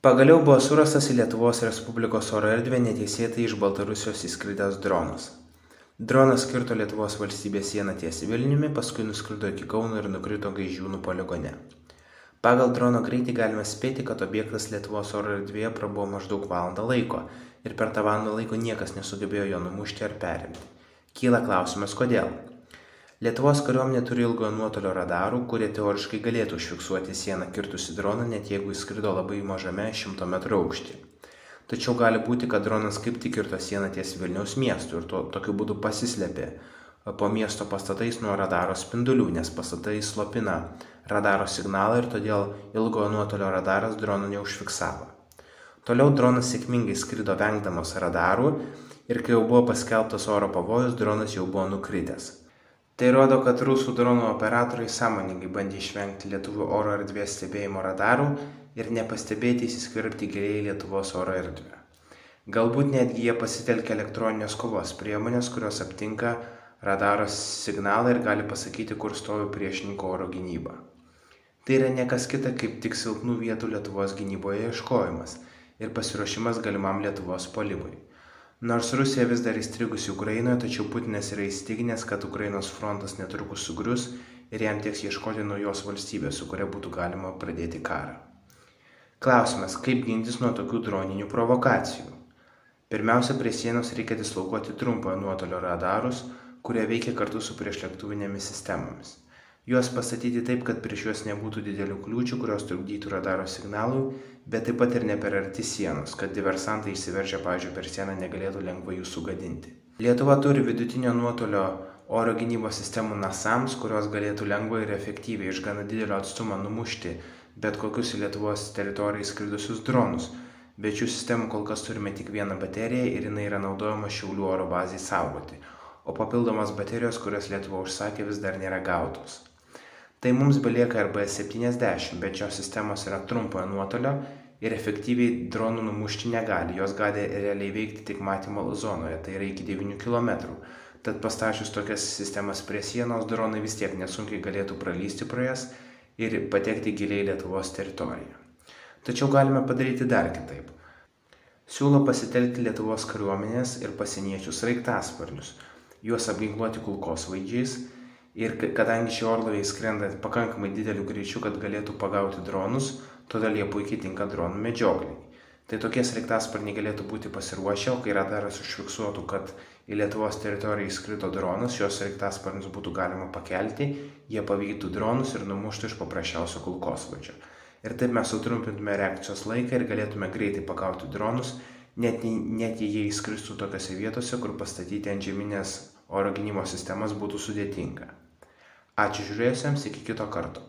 Pagaliau buvo surastas į Lietuvos Respublikos oro erdvę neteisėtai iš Baltarusijos įskridęs dronas. Dronas kirto Lietuvos valstybės sieną ties Vilniumi, paskui nuskrido iki Kauno ir nukrito Gaižiūnų poligone. Pagal drono greitį galime spėti, kad objektas Lietuvos oro erdvėje prabuvo maždaug valandą laiko ir per tą valandą laiko niekas nesugebėjo jo numušti ar perimti. Kyla klausimas, kodėl? Lietuvos kariuomenė turi ilgojo nuotolio radarų, kurie teoriškai galėtų užfiksuoti sieną kirtusi droną, net jeigu jis skrido labai mažame 100 metrų aukštyje. Tačiau gali būti, kad dronas kaip tik kirto sieną ties Vilniaus miestu ir tokiu būdu pasislėpė po miesto pastatais nuo radaro spindulių, nes pastatai slopina radaro signalą ir todėl ilgojo nuotolio radaras drono neužfiksavo. Toliau dronas sėkmingai skrido vengdamas radarų ir kai jau buvo paskelbtas oro pavojus, dronas jau buvo nukritęs. Tai rodo, kad rusų dronų operatoriai sąmoningai bandė išvengti lietuvių oro erdvės stebėjimo radarų ir nepastebėti įsiskverbti giliai Lietuvos oro erdvę. Galbūt netgi jie pasitelkia elektroninės kovos priemonės, kurios aptinka radaro signalą ir gali pasakyti, kur stovi priešininko oro gynyba. Tai yra ne kas kita kaip tik silpnų vietų Lietuvos gynyboje ieškojimas ir pasiruošimas galimam Lietuvos puolimui. Nors Rusija vis dar įstrigusi Ukrainoje, tačiau Putinas yra įstikinęs, kad Ukrainos frontas netrukus sugrius ir jam teks ieškoti naujos valstybės, su kuria būtų galima pradėti karą. Klausimas, kaip gintis nuo tokių droninių provokacijų? Pirmiausia, prie sienos reikia dislokuoti trumpojo nuotolio radarus, kurie veikia kartu su priešlėktuvinėmis sistemomis. Juos pastatyti taip, kad prieš juos nebūtų didelių kliūčių, kurios trukdytų radaro signalui, bet taip pat ir ne per arti sienos, kad diversantai įsiveržę, pavyzdžiui, per sieną negalėtų lengvai jų sugadinti. Lietuva turi vidutinio nuotolio oro gynybos sistemų NASAMS, kurios galėtų lengvai ir efektyviai iš gana didelio atstumo numušti bet kokius į Lietuvos teritoriją įskridusius dronus, bet šių sistemų kol kas turime tik vieną bateriją ir jinai yra naudojama Šiaulių oro bazei saugoti, o papildomas baterijos, kurias Lietuva užsakė, vis dar nėra gautos. Tai mums belieka RBS-70, bet šios sistemos yra trumpojo nuotolio ir efektyviai dronų numušti negali. Jos gali realiai veikti tik matymo zonoje, tai yra iki 9 km. Tad pastačius tokias sistemas prie sienos, dronai vis tiek nesunkiai galėtų pralysti pro jas ir patekti giliai Lietuvos teritoriją. Tačiau galime padaryti dar kitaip. Siūlo pasitelkti Lietuvos kariuomenės ir pasieniečių sraigtasparnius, juos apginkluoti kulkosvaidžiais. Ir kadangi šie orlaiviai skrenda pakankamai dideliu greičiu, kad galėtų pagauti dronus, todėl jie puikiai tinka dronų medžiokliai. Tai tokie sraigtasparniai galėtų būti pasiruošę, o kai radaras užfiksuotų, kad į Lietuvos teritoriją įskrito dronas, šios sraigtasparnius būtų galima pakelti, jie pavyktų dronus ir numuštų iš paprasčiausio kulkosvaidžio. Ir taip mes sutrumpintume reakcijos laiką ir galėtume greitai pagauti dronus, net jei jie įskristų tokiose vietose, kur pastatyti antžeminės oro gynybos sistemas būtų sudėtinga. Ačiū žiūrėjusiems, iki kito karto.